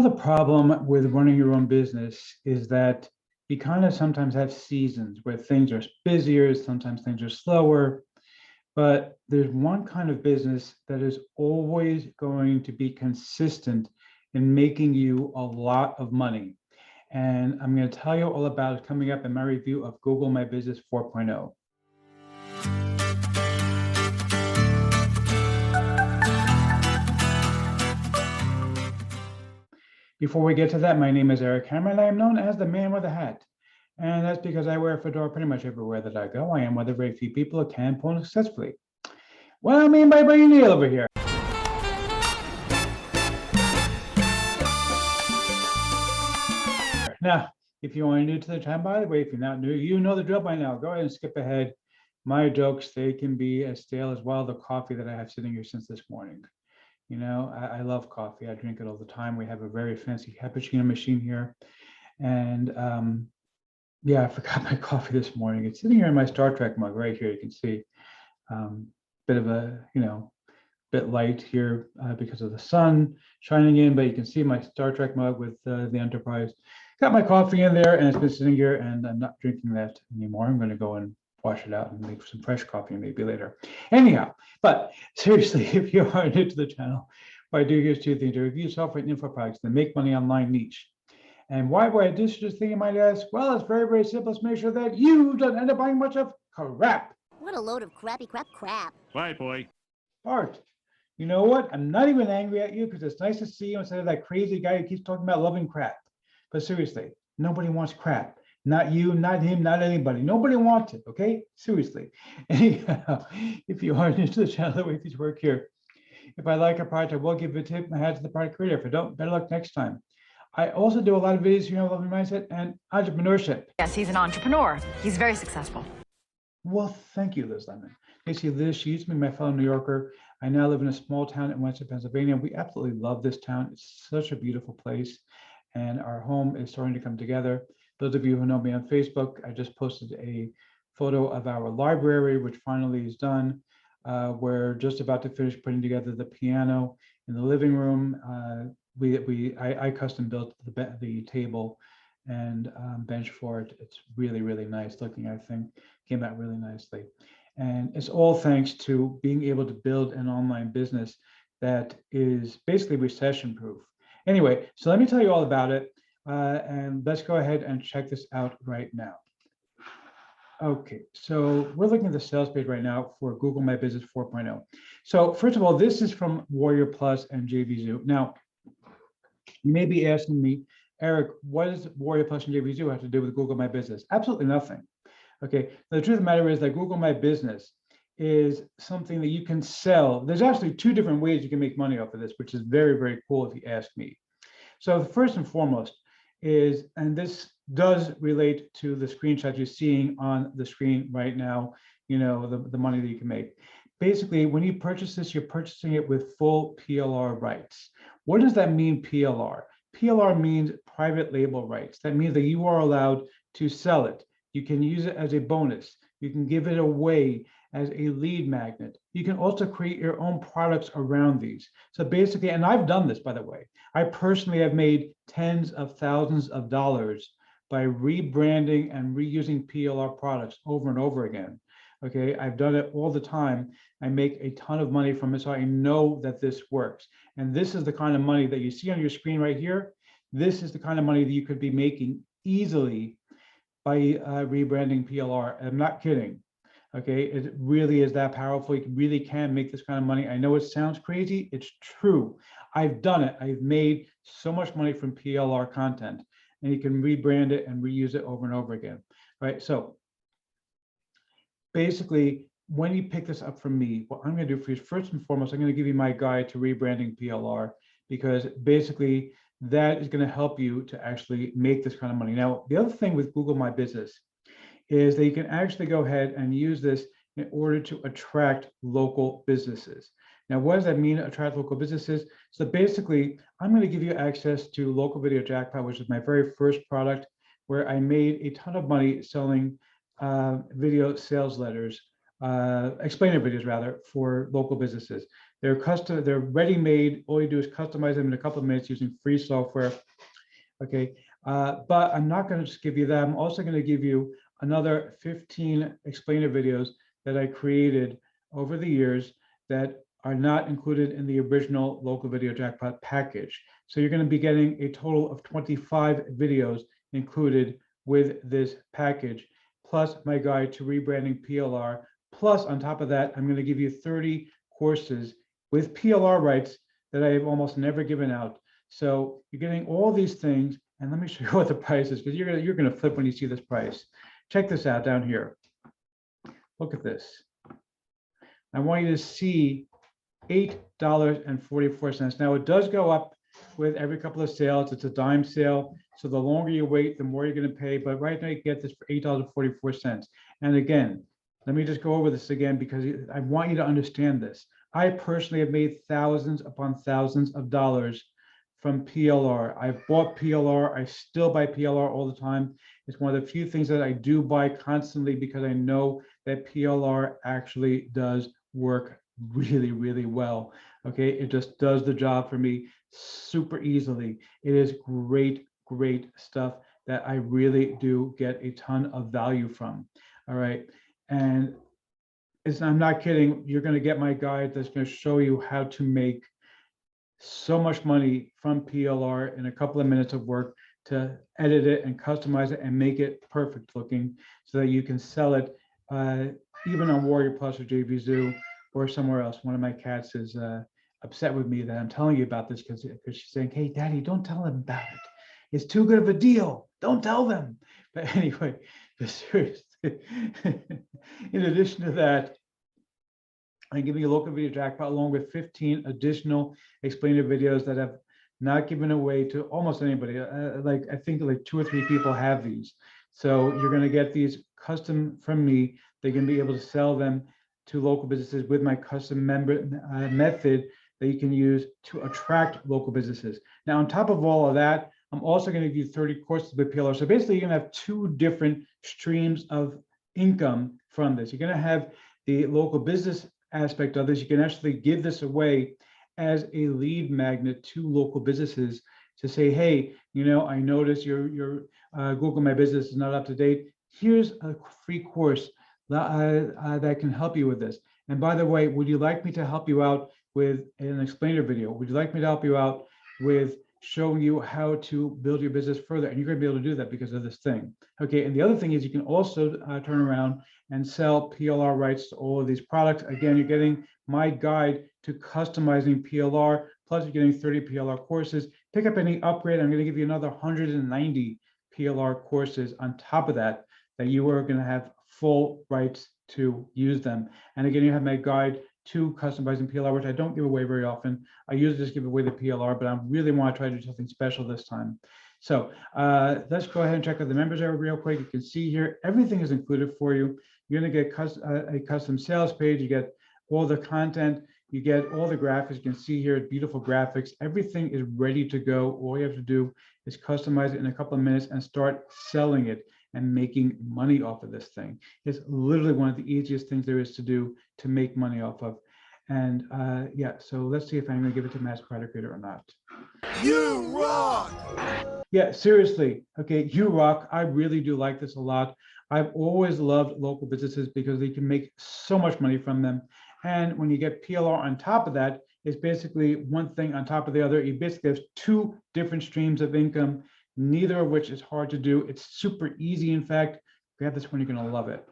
The problem with running your own business is that you kind of sometimes have seasons where things are busier, sometimes things are slower, but there's one kind of business that is always going to be consistent in making you a lot of money. And I'm going to tell you all about it coming up in my review of Google My Business 4.0. Before we get to that, my name is Eric Hammer, and I am known as the man with a hat. And that's because I wear a fedora pretty much everywhere that I go. I am one of the very few people who can pull successfully. What I mean by bringing Neil over here. Now, if you are new to the channel, by the way, if you're not new, you know the drill by now. Go ahead and skip ahead. My jokes, they can be as stale as well the coffee that I have sitting here since this morning. You know, I love coffee. I drink it all the time. We have a very fancy cappuccino machine here. And yeah, I forgot my coffee this morning. It's sitting here in my Star Trek mug right here. You can see bit of a, bit light here because of the sun shining in, but you can see my Star Trek mug with the Enterprise. Got my coffee in there and it's been sitting here and I'm not drinking that anymore. I'm going to go and wash it out and make some fresh coffee maybe later. Anyhow, but seriously, if you are new to the channel, what I do here is two things: to review software and info products that make money online niche. And why would I do such a thing, you might ask? Well, it's very, very simple. Let's make sure that you don't end up buying much of crap. What a load of crappy crap. Right, boy. Bart, you know what? I'm not even angry at you because it's nice to see you instead of that crazy guy who keeps talking about loving crap. But seriously, nobody wants crap. Not you, not him, not anybody. Nobody wants it, okay? Seriously. Anyhow, if you are new to the channel, the way these work here, if I like a product, I will give a tip. My hat to the product creator. If I don't, better luck next time. I also do a lot of videos here on Loving Mindset and entrepreneurship. Yes, he's an entrepreneur. He's very successful. Well, thank you, Liz Lemon. You see, Liz, she used to be my fellow New Yorker. I now live in a small town in Western Pennsylvania. We absolutely love this town. It's such a beautiful place, and our home is starting to come together. Those of you who know me on Facebook, I just posted a photo of our library, which finally is done. We're just about to finish putting together the piano in the living room. I custom built the table and bench for it. It's really, really nice looking. I think came out really nicely. And it's all thanks to being able to build an online business that is basically recession proof. Anyway, so let me tell you all about it. And let's go ahead and check this out right now. Okay, so we're looking at the sales page right now for Google My Business 4.0. So first of all, this is from Warrior Plus and JVZoo. Now, you may be asking me, Eric, what does Warrior Plus and JVZoo have to do with Google My Business? Absolutely nothing. Okay, the truth of the matter is that Google My Business is something that you can sell. There's actually two different ways you can make money off of this, which is very, very cool if you ask me. So first and foremost is, and this does relate to the screenshot you're seeing on the screen right now, the money that you can make. Basically, when you purchase this, you're purchasing it with full PLR rights. What does that mean, PLR? PLR means private label rights. That means that you are allowed to sell it. You can use it as a bonus. You can give it away as a lead magnet. You can also create your own products around these. So basically, and I've done this, by the way, I personally have made tens of thousands of dollars by rebranding and reusing PLR products over and over again. Okay, I've done it all the time. I make a ton of money from it, so I know that this works. And this is the kind of money that you see on your screen right here. This is the kind of money that you could be making easily by rebranding PLR. I'm not kidding. Okay, it really is that powerful. You really can make this kind of money. I know it sounds crazy. It's true. I've done it. I've made so much money from PLR content, and you can rebrand it and reuse it over and over again. Right. So basically, when you pick this up from me, what I'm going to do for you, first and foremost, I'm going to give you my guide to rebranding PLR, because basically that is going to help you to actually make this kind of money. Now, the other thing with Google My Business is that you can actually go ahead and use this in order to attract local businesses. Now, what does that mean, attract local businesses? So basically, I'm going to give you access to Local Video Jackpot, which is my very first product, where I made a ton of money selling video sales letters, explainer videos rather, for local businesses. They're custom, they're ready-made. All you do is customize them in a couple of minutes using free software. Okay, but I'm not going to just give you that. I'm also going to give you another 15 explainer videos that I created over the years that are not included in the original Local Video Jackpot package. So you're going to be getting a total of 25 videos included with this package, plus my guide to rebranding PLR. Plus, on top of that, I'm going to give you 30 courses with PLR rights that I have almost never given out. So you're getting all these things, and let me show you what the price is, because you're gonna flip when you see this price. Check this out down here. Look at this. I want you to see $8.44. Now it does go up with every couple of sales. It's a dime sale, so the longer you wait, the more you're going to pay. But right now you get this for $8.44. And again, let me just go over this again because I want you to understand this. I personally have made thousands upon thousands of dollars from PLR. I've bought PLR. I still buy PLR all the time. It's one of the few things that I do buy constantly because I know that PLR actually does work really, really well. Okay, it just does the job for me super easily. It is great, great stuff that I really do get a ton of value from. All right, and I'm not kidding. You're going to get my guide that's going to show you how to make so much money from PLR in a couple of minutes of work to edit it and customize it and make it perfect looking so that you can sell it even on Warrior Plus or JVZoo or somewhere else. One of my cats is upset with me that I'm telling you about this because she's saying, hey, Daddy, don't tell them about it. It's too good of a deal. Don't tell them. But anyway, seriously, in addition to that, I'm giving you a Local Video Jackpot along with 15 additional explainer videos that I've not given away to almost anybody. Like I think like 2 or 3 people have these. So you're going to get these custom from me. They're going to be able to sell them to local businesses with my custom member method that you can use to attract local businesses. Now, on top of all of that, I'm also going to give you 30 courses with PLR. So basically, you're going to have 2 different streams of income from this. You're going to have the local business aspect of this. You can actually give this away as a lead magnet to local businesses to say, hey, you know, I noticed your Google My Business is not up to date. Here's a free course that can help you with this. And by the way, would you like me to help you out with an explainer video? Would you like me to help you out with showing you how to build your business further? And you're going to be able to do that because of this thing. Okay, and the other thing is you can also turn around and sell PLR rights to all of these products. Again, you're getting my guide to customizing PLR, plus you're getting 30 PLR courses. Pick up any upgrade. I'm going to give you another 190 PLR courses on top of that, that you are going to have full rights to use them. And again, you have my guide to customizing PLR, which I don't give away very often. I usually just give away the PLR, but I really want to try to do something special this time. So let's go ahead and check out the members area real quick. You can see here, everything is included for you. You're going to get a custom sales page. You get all the content. You get all the graphics. You can see here, beautiful graphics. Everything is ready to go. All you have to do is customize it in a couple of minutes and start selling it and making money off of this thing. It's literally one of the easiest things there is to do to make money off of. And yeah, so let's see if I'm going to give it to Mass Product Creator or not. You rock! Yeah, seriously. Okay, you rock. I really do like this a lot. I've always loved local businesses because they can make so much money from them. And when you get PLR on top of that, it's basically one thing on top of the other. You basically have 2 different streams of income, neither of which is hard to do. It's super easy. In fact, grab this one, you're going to love it.